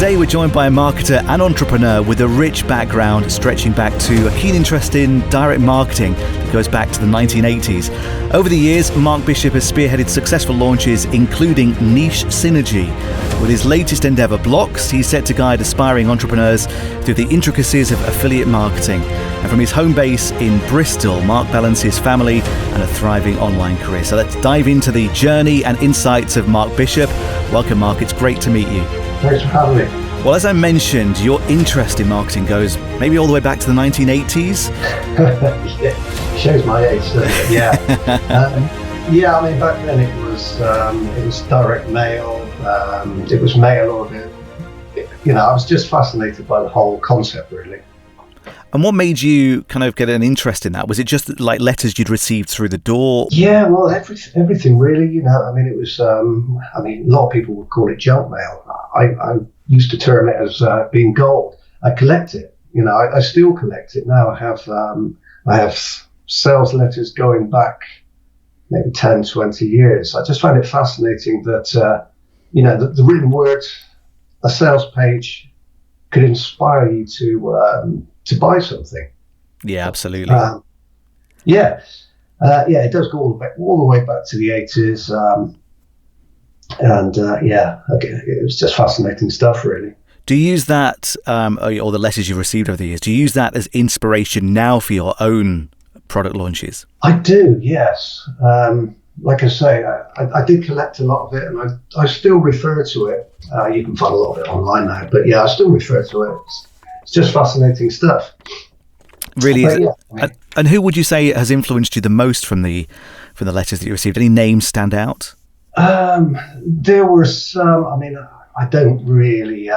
Today we're joined by a marketer and entrepreneur with a rich background stretching back to a keen interest in direct marketing that goes back to the 1980s. Over the years, Mark Bishop has spearheaded successful launches including Niche Synergy. With his latest endeavour, Blocks, he's set to guide aspiring entrepreneurs through the intricacies of affiliate marketing. And from his home base in Bristol, Mark balances family and a thriving online career. So let's dive into the journey and insights of Mark Bishop. Welcome, Mark. It's great to meet you. Thanks for having me. Well, as I mentioned, your interest in marketing goes maybe all the way back to the 1980s. Yeah, shows my age, doesn't it? Yeah. I mean, back then it was direct mail. It was mail order. I was just fascinated by the whole concept, really. And what made you kind of get an interest in that? Was it just like letters you'd received through the door? Yeah, well, everything really. I mean, it was. A lot of people would call it junk mail. I used to term it as being gold. I collect it. I still collect it now. I have sales letters going back maybe 10, 20 years. I just find it fascinating that the written word, a sales page, could inspire you to buy something. Yeah, absolutely. It does go all the way back to the 80s. It was just fascinating stuff, really. Do you use that, or the letters you've received over the years, do you use that as inspiration now for your own product launches? I do, yes. Like I say, I did collect a lot of it, and I still refer to it. You can find a lot of it online now, but yeah, I still refer to it. It's just fascinating stuff. Really is. And who would you say has influenced you the most from the letters that you received? Any names stand out? There were some. I mean, I don't really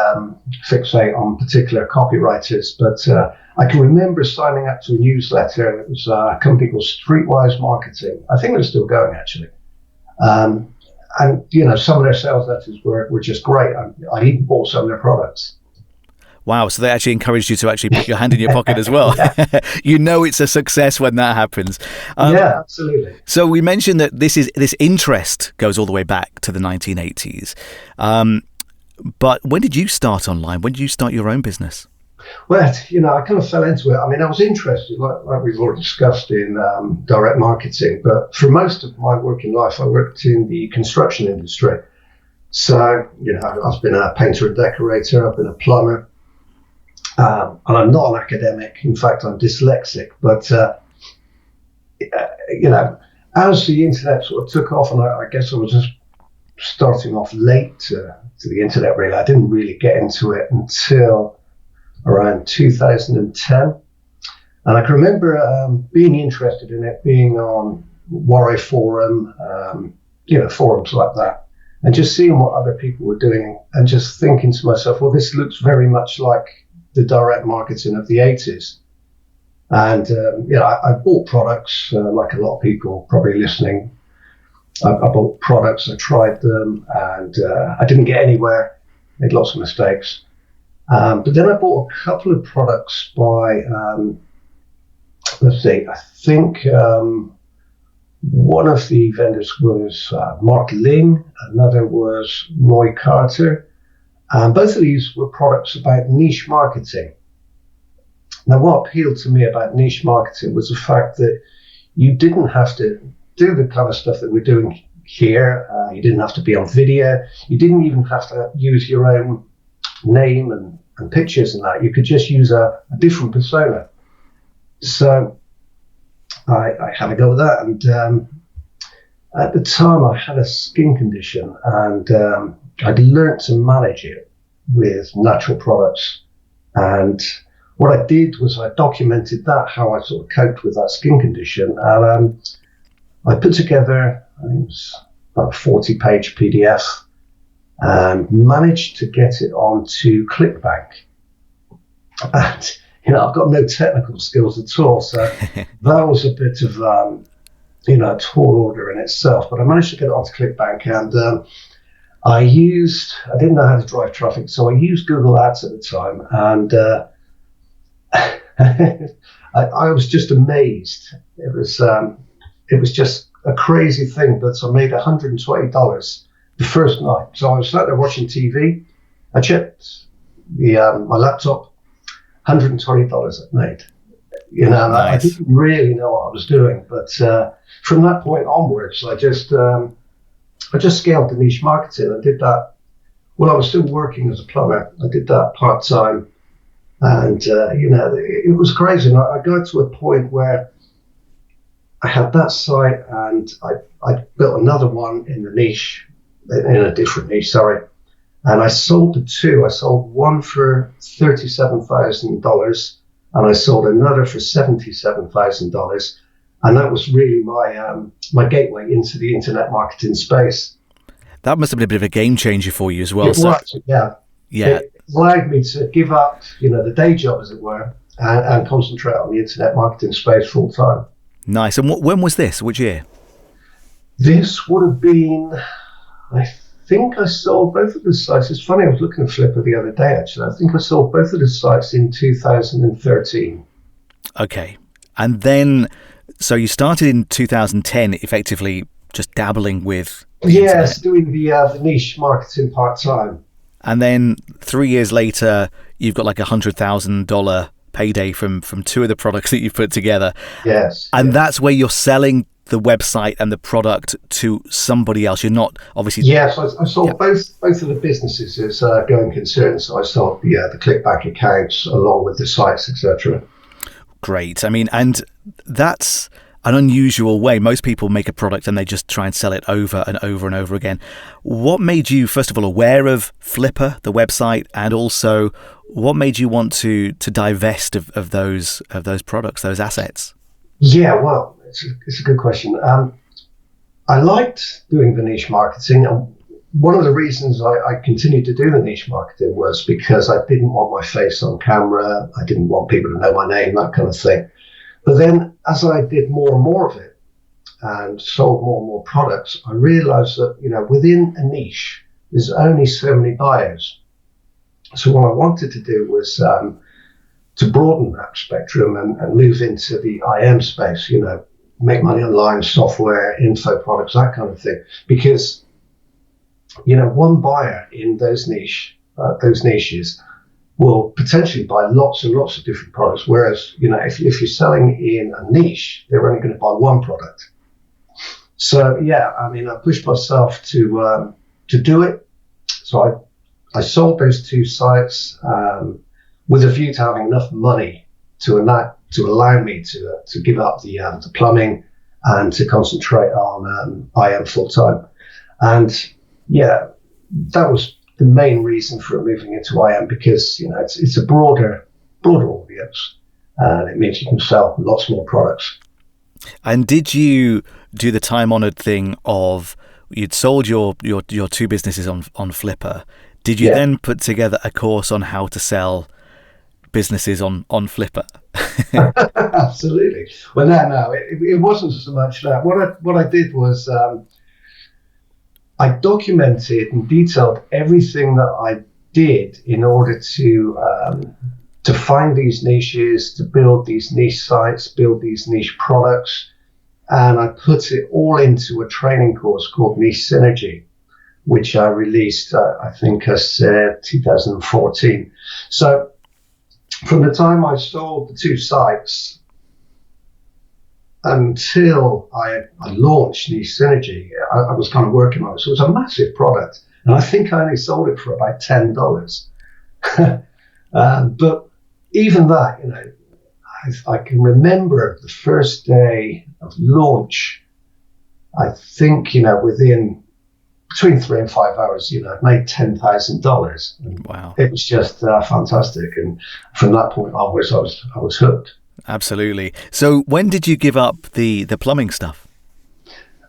fixate on particular copywriters, but I can remember signing up to a newsletter. It was a company called Streetwise Marketing. I think they're still going, actually. And some of their sales letters were just great. I even bought some of their products. Wow, so they actually encouraged you to actually put your hand in your pocket as well. It's a success when that happens. Yeah, absolutely. So we mentioned that this interest goes all the way back to the 1980s. But when did you start online? When did you start your own business? Well, I kind of fell into it. I mean, I was interested, like we've already discussed, in direct marketing. But for most of my working life, I worked in the construction industry. So, I've been a painter and decorator. I've been a plumber. And I'm not an academic. In fact, I'm dyslexic. But, as the internet sort of took off, and I guess I was just starting off late to the internet, really. I didn't really get into it until around 2010. And I can remember being interested in it, being on Warrior Forum, forums like that, and just seeing what other people were doing and just thinking to myself, well, this looks very much like the direct marketing of the 80s. And, I bought products, like a lot of people probably listening. I bought products, I tried them, and I didn't get anywhere, made lots of mistakes. But then I bought a couple of products by, I think one of the vendors was Mark Ling, another was Roy Carter. And both of these were products about niche marketing. Now, what appealed to me about niche marketing was the fact that you didn't have to do the kind of stuff that we're doing here. You didn't have to be on video. You didn't even have to use your own name and pictures and that. You could just use a different persona. So I had a go with that. And at the time, I had a skin condition, and I'd learned to manage it with natural products. And what I did was I documented that, how I sort of coped with that skin condition. And I put together, I think it was about a 40-page PDF, and managed to get it onto ClickBank. And, I've got no technical skills at all. So that was a bit of, a tall order in itself. But I managed to get it onto ClickBank, and I didn't know how to drive traffic, so I used Google Ads at the time, and I was just amazed. It was just a crazy thing, but I made $120 the first night. So I was sat there watching TV. I checked my laptop, $120 I'd made. You know, and I Nice. didn't really know what I was doing, but from that point onwards, I just scaled the niche marketing. I did that while I was still working as a plumber. I did that part time, and you know, it was crazy. And I got to a point where I had that site, and I built another one in the niche, in a different niche. Sorry, and I sold the two. I sold one for $37,000, and I sold another for $77,000, and that was really my gateway into the internet marketing space. That must have been a bit of a game changer for you as well. It was, yeah. Yeah. It allowed me to give up, you know, the day job, as it were, and concentrate on the internet marketing space full time. Nice. And when was this? Which year? This would have been, I think I sold both of the sites. It's funny, I was looking at Flipper the other day, actually. I think I sold both of the sites in 2013. Okay. And then, so you started in 2010, effectively just dabbling with the Yes, internet. doing the niche marketing part time. And then 3 years later, you've got like $100,000 payday from two of the products that you've put together. Yes. And yes. that's where you're selling the website and the product to somebody else. You're not obviously. Yes, I sold both of the businesses as going concern. So I sold the clickback accounts along with the sites, etc. Great. I mean, and that's an unusual way. Most people make a product and they just try and sell it over and over and over again. What made you, first of all, aware of Flipper, the website, and also what made you want to divest of those products, those assets? Yeah, well, it's a good question. I liked doing the niche marketing, and one of the reasons I continued to do the niche marketing was because I didn't want my face on camera. I didn't want people to know my name, that kind of thing. But then as I did more and more of it and sold more and more products, I realized that, you know, within a niche, there's only so many buyers. So what I wanted to do was to broaden that spectrum and move into the IM space, you know, make money online, software, info products, that kind of thing. Because, you know, one buyer in those niches will potentially buy lots and lots of different products. Whereas, you know, if you're selling in a niche, they're only going to buy one product. So yeah, I mean, I pushed myself to do it. So I sold those two sites with a view to having enough money to allow me to give up the plumbing and to concentrate on IM full time. And yeah, that was the main reason for moving into IM, because, you know, it's a broader audience, and it means you can sell lots more products. And did you do the time-honored thing of you'd sold your two businesses on Flipper? Did you then put together a course on how to sell businesses on Flipper? Absolutely. Well, no, it wasn't so much that. What I did was I documented and detailed everything that I did in order to find these niches, to build these niche sites, build these niche products, and I put it all into a training course called Niche Synergy, which I released, I think, as 2014. So from the time I sold the two sites until I launched Niche Synergy, I was kind of working on it. So it was a massive product, and I think I only sold it for about $10. But even that, you know, I can remember the first day of launch. I think, you know, within between 3 and 5 hours, you know, I'd made $10,000. Wow. It was just fantastic. And from that point onwards, I was hooked. Absolutely. So when did you give up the plumbing stuff?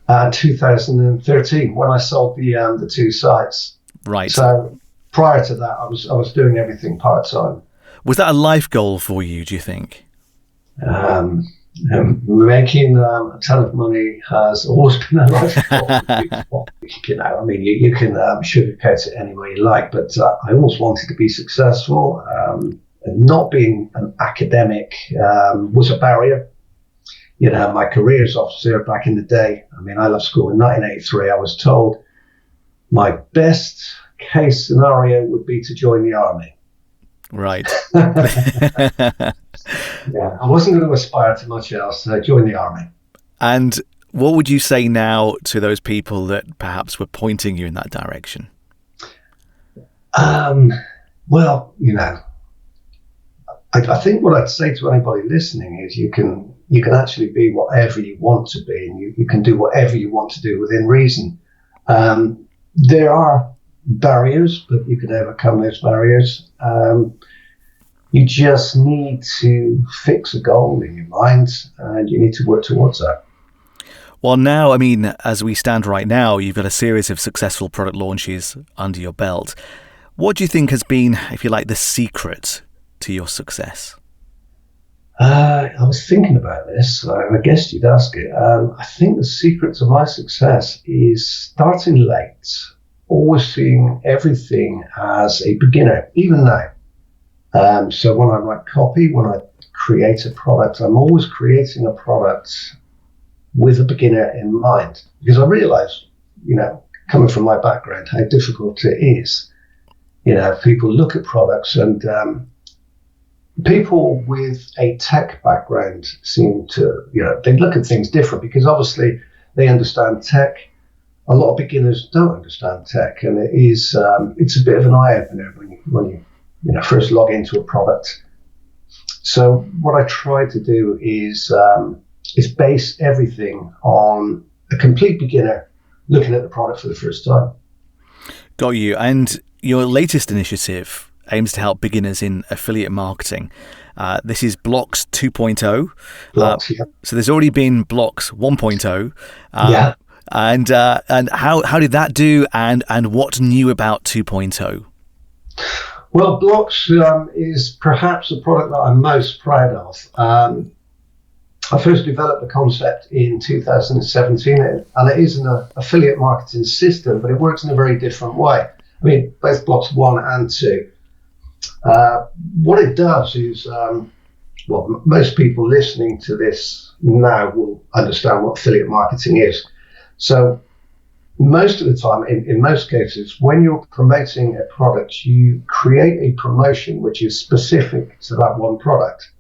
2013, when I sold the two sites. Right. So prior to that, I was doing everything part time. Was that a life goal for you, do you think? Making a ton of money has always been a life goal. You know, I mean, you can sugarcoat it any way you like, but I always wanted to be successful. Not being an academic was a barrier. You know, my career as officer back in the day, I mean, I left school in 1983. I was told my best case scenario would be to join the army. Right. Yeah, I wasn't going to aspire to much else. So I joined the army. And what would you say now to those people that perhaps were pointing you in that direction? Well, I think what I'd say to anybody listening is you can actually be whatever you want to be, and you can do whatever you want to do within reason. There are barriers, but you can overcome those barriers. You just need to fix a goal in your mind, and you need to work towards that. Well, now, I mean, as we stand right now, you've got a series of successful product launches under your belt. What do you think has been, if you like, the secret to your success? I was thinking about this. I guess you'd ask it. I think the secret to my success is starting late, always seeing everything as a beginner, even now. So when I write copy, when I create a product, I'm always creating a product with a beginner in mind, because I realize, coming from my background, how difficult it is. People look at products, and people with a tech background seem to, they look at things different, because obviously they understand tech. A lot of beginners don't understand tech, and it's a bit of an eye opener when you first log into a product. So what I try to do is base everything on a complete beginner looking at the product for the first time. Got you. And your latest initiative aims to help beginners in affiliate marketing. This is Blocks 2.0. Blocks, yeah. So there's already been Blocks 1.0. Yeah. And how did that do? And what's new about 2.0? Well, Blocks is perhaps the product that I'm most proud of. I first developed the concept in 2017, and it is an affiliate marketing system, but it works in a very different way. I mean, both Blocks 1 and 2. What it does is, most people listening to this now will understand what affiliate marketing is. So most of the time, in most cases, when you're promoting a product, you create a promotion which is specific to that one product.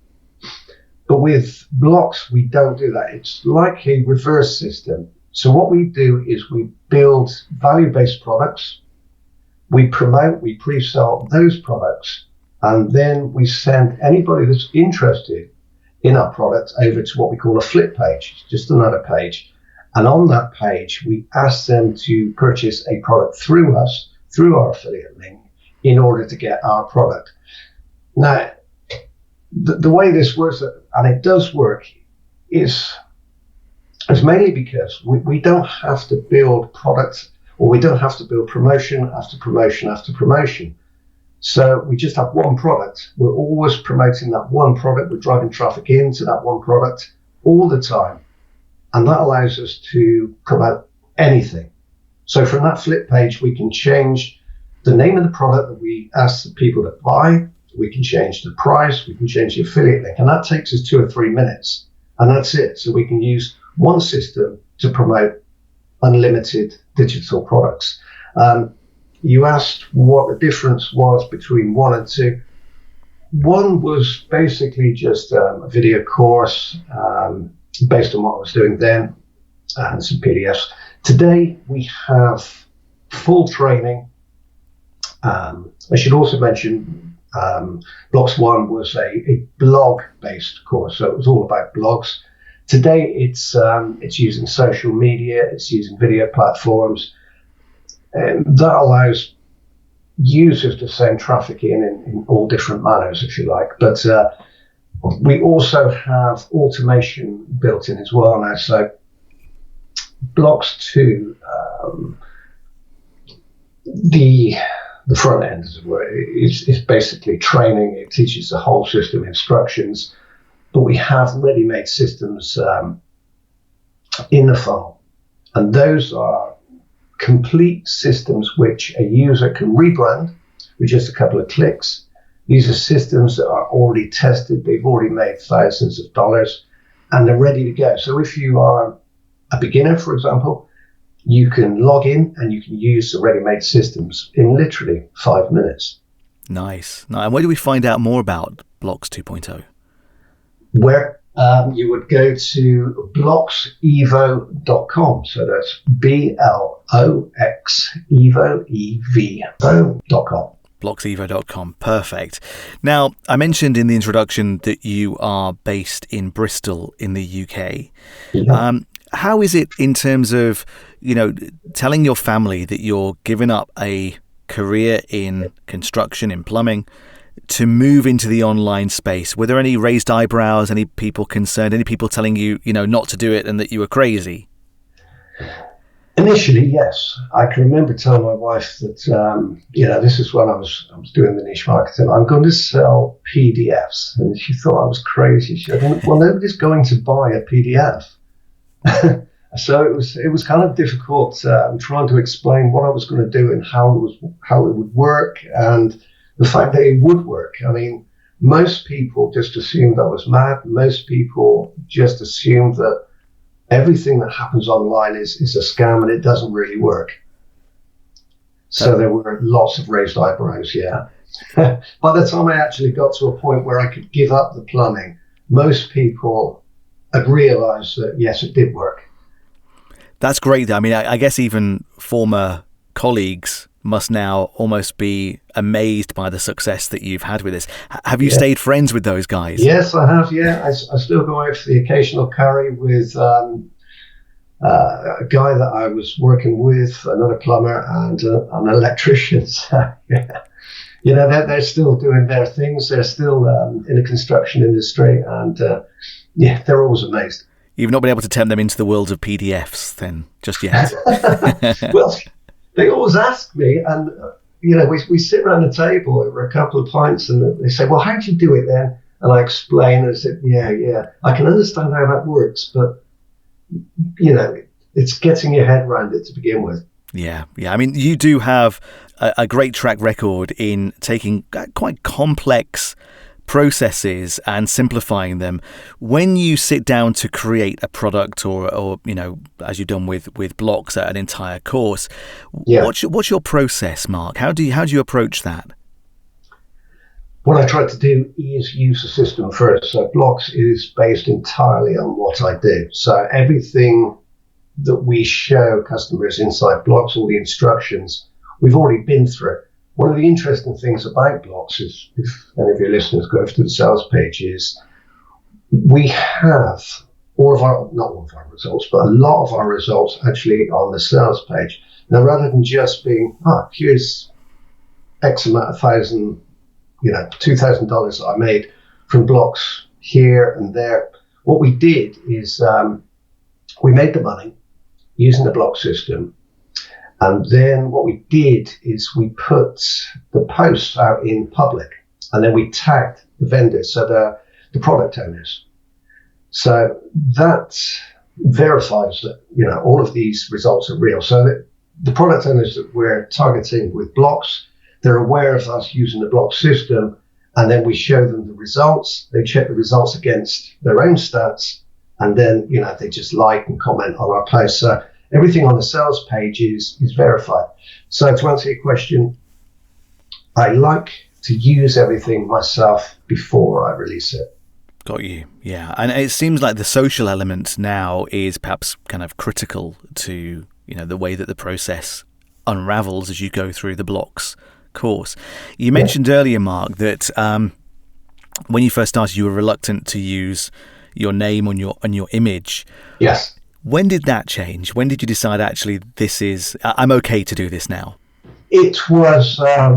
But with Blocks, we don't do that. It's like a reverse system. So what we do is we build value-based products, we promote, we pre-sell those products, and then we send anybody that's interested in our product over to what we call a flip page. It's just another page. And on that page, we ask them to purchase a product through us, through our affiliate link, in order to get our product. Now, the way this works, and it does work, is mainly because we don't have to build products, or we don't have to build promotion after promotion after promotion. So we just have one product. We're always promoting that one product. We're driving traffic into that one product all the time. And that allows us to promote anything. So from that flip page, we can change the name of the product that we ask the people to buy. We can change the price. We can change the affiliate link. And that takes us 2 or 3 minutes. And that's it. So we can use one system to promote unlimited digital products. You asked what the difference was between 1 and 2. 1 was basically just a video course based on what I was doing then, and some PDFs. Today we have full training. I should also mention Blocks 1 was a blog-based course, so it was all about blogs. Today it's using social media, it's using video platforms, and that allows users to send traffic in all different manners, if you like. But we also have automation built in as well now. So Blocks 2, the front end is basically training. It teaches the whole system instructions, but we have ready-made systems in the funnel, and those are complete systems which a user can rebrand with just a couple of clicks. These are systems that are already tested. They've already made thousands of dollars, and they're ready to go. So if you are a beginner, for example, you can log in and you can use the ready-made systems in literally 5 minutes. Nice. Now, and where do we find out more about Blox 2.0? Where you would go to bloxevo.com. So that's BLOX EVO.com. bloxevo.com. Perfect. Now, I mentioned in the introduction that you are based in Bristol in the UK. Yeah. How is it in terms of, telling your family that you're giving up a career in construction, in plumbing, to move into the online space? Were there any raised eyebrows, any people concerned, any people telling you, not to do it and that you were crazy? Initially, yes. I can remember telling my wife that, this is when I was doing the niche marketing. I'm going to sell PDFs. And she thought I was crazy. She said, well, nobody's going to buy a PDF. So it was kind of difficult trying to explain what I was going to do and how it would work, and the fact that it would work. I mean, most people just assumed I was mad. Most people just assumed that everything that happens online is a scam and it doesn't really work. So there were lots of raised eyebrows, yeah. By the time I actually got to a point where I could give up the plumbing, most people had realised that, yes, it did work. That's great. I mean, I guess even former colleagues must now almost be amazed by the success that you've had with this. Have you stayed friends with those guys? Yes, I have, yeah. I still go out for the occasional curry with a guy that I was working with, another plumber, and an electrician. So, yeah. They're still doing their things. They're still in the construction industry, and they're always amazed. You've not been able to tempt them into the world of PDFs then, just yet? Well, they always ask me, and we sit around the table over a couple of pints, and they say, well, how do you do it then? And I explain, and I said, yeah, I can understand how that works, but, it's getting your head around it to begin with. Yeah. I mean, you do have a great track record in taking quite complex processes and simplifying them. When you sit down to create a product or as you've done with Blox, an entire course, what's your process, Mark? How do you approach that? What I try to do is use the system first. So Blox is based entirely on what I do. So everything that we show customers inside Blox, all the instructions, we've already been through. One of the interesting things about Blox is, if any of your listeners go over to the sales page, is we have not all of our results, but a lot of our results actually on the sales page. Now, rather than just being, here's X amount of $2,000 that I made from Blox here and there, what we did is we made the money using the Blox system. And then what we did is we put the posts out in public, and then we tagged the vendors, so the product owners. So that verifies that all of these results are real. So that the product owners that we're targeting with Blox, they're aware of us using the Blox system, and then we show them the results. They check the results against their own stats, and then they just like and comment on our posts. So everything on the sales page is verified. So to answer your question, I like to use everything myself before I release it. Got you. Yeah. And it seems like the social element now is perhaps kind of critical to, the way that the process unravels as you go through the Blox course. You mentioned earlier, Mark, that when you first started, you were reluctant to use your name on your image. Yes. When did that change? When did you decide, actually, I'm okay to do this now? It was, I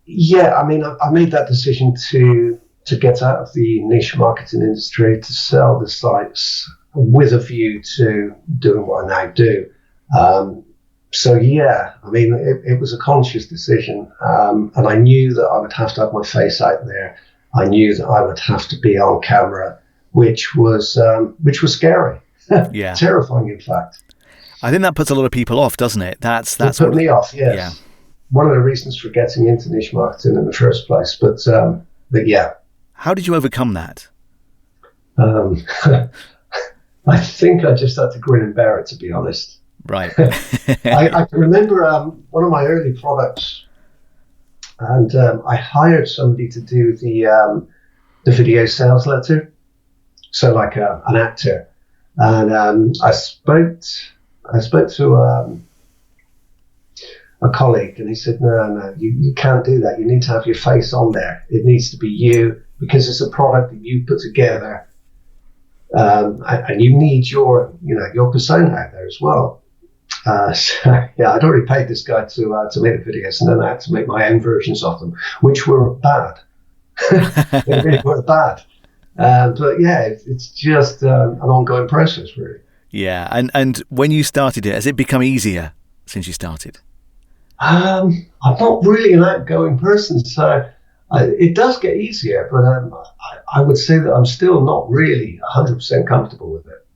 made that decision to get out of the niche marketing industry, to sell the sites with a view to doing what I now do. It was a conscious decision. And I knew that I would have to have my face out there. I knew that I would have to be on camera, which was scary. Yeah. Terrifying, in fact. I think that puts a lot of people off, doesn't it? That's put me off, yes. Yeah. One of the reasons for getting into niche marketing in the first place. But yeah. How did you overcome that? I think I just had to grin and bear it, to be honest. Right. I can remember one of my early products and I hired somebody to do the video sales letter, so like an actor. And I spoke to a colleague, and he said, no, you can't do that. You need to have your face on there. It needs to be you, because it's a product that you put together, and you need your persona out there as well. So yeah, I'd already paid this guy to make the videos, and then I had to make my own versions of them, which were bad. They really were bad. But yeah, it's just an ongoing process, really. Yeah, and when you started it, has it become easier since you started? I'm not really an outgoing person, so it does get easier, but I would say that I'm still not really 100% comfortable with it.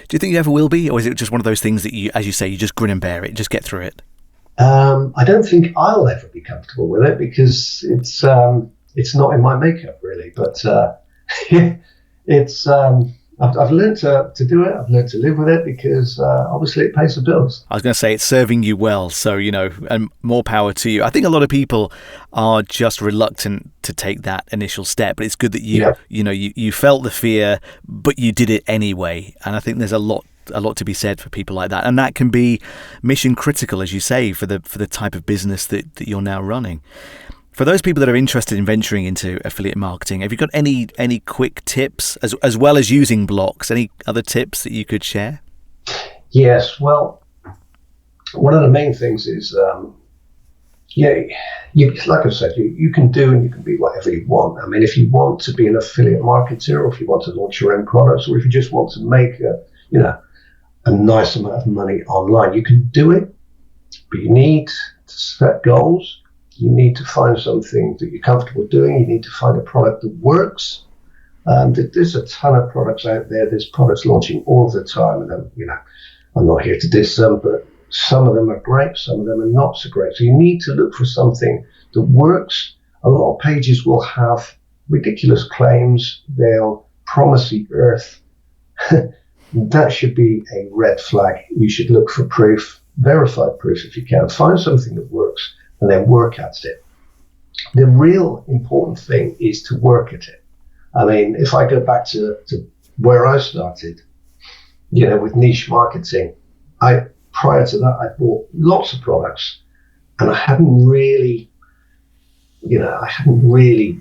Do you think you ever will be, or is it just one of those things that you, as you say, you just grin and bear it, just get through it? I don't think I'll ever be comfortable with it, because it's not in my makeup, really. But it's I've learned to do it. I've learned to live with it, because obviously it pays the bills. I was going to say, it's serving you well, so, and more power to you. I think a lot of people are just reluctant to take that initial step, but it's good that you felt the fear, but you did it anyway. And I think there's a lot to be said for people like that, and that can be mission critical, as you say, for the type of business that you're now running. For those people that are interested in venturing into affiliate marketing, have you got any quick tips, as well as using blocks? Any other tips that you could share? Yes. Well, one of the main things is, like I said, you can do and you can be whatever you want. I mean, if you want to be an affiliate marketer, or if you want to launch your own products, or if you just want to make a nice amount of money online, you can do it. But you need to set goals. You need to find something that you're comfortable doing. You need to find a product that works. There's a ton of products out there. There's products launching all the time. And I'm not here to diss them, but some of them are great. Some of them are not so great. So you need to look for something that works. A lot of pages will have ridiculous claims. They'll promise the earth. That should be a red flag. You should look for proof, verified proof if you can. Find something that works, and then work at it. The real important thing is to work at it. I mean, if I go back to where I started, with niche marketing, prior to that, I bought lots of products, and I hadn't really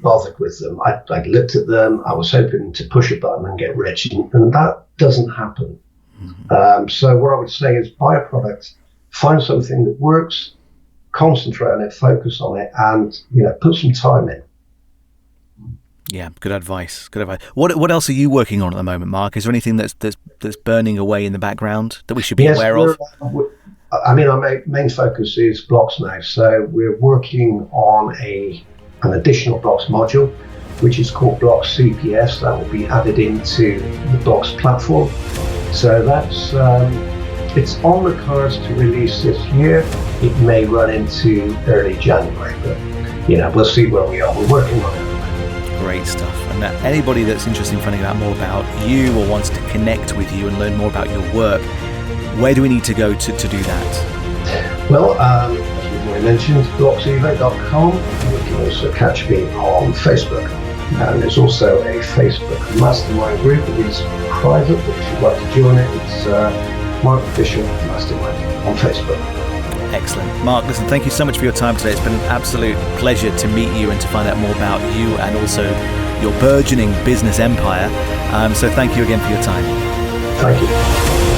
bothered with them. I looked at them. I was hoping to push a button and get rich, and that doesn't happen. Mm-hmm. So what I would say is, buy a product, find something that works, concentrate on it, focus on it, and put some time in. Yeah, good advice. What else are you working on at the moment, Mark? Is there anything that's burning away in the background that we should be aware of? I mean, our main focus is blocks now. So we're working on an additional blocks module, which is called Blocks CPS. That will be added into the blocks platform. So that's it's on the cards to release this year. It may run into early January, but we'll see where we are. We're working on it. Great stuff. And anybody that's interested in finding out more about you, or wants to connect with you and learn more about your work, where do we need to go to do that? Well, as we've already mentioned, blocksevo.com. You can also catch me on Facebook. And there's also a Facebook mastermind group that is private, but if you'd like to join it, it's Mark Bishop Mastermind on Facebook. Excellent. Mark, listen, thank you so much for your time today. It's been an absolute pleasure to meet you and to find out more about you and also your burgeoning business empire. So thank you again for your time. Thank you.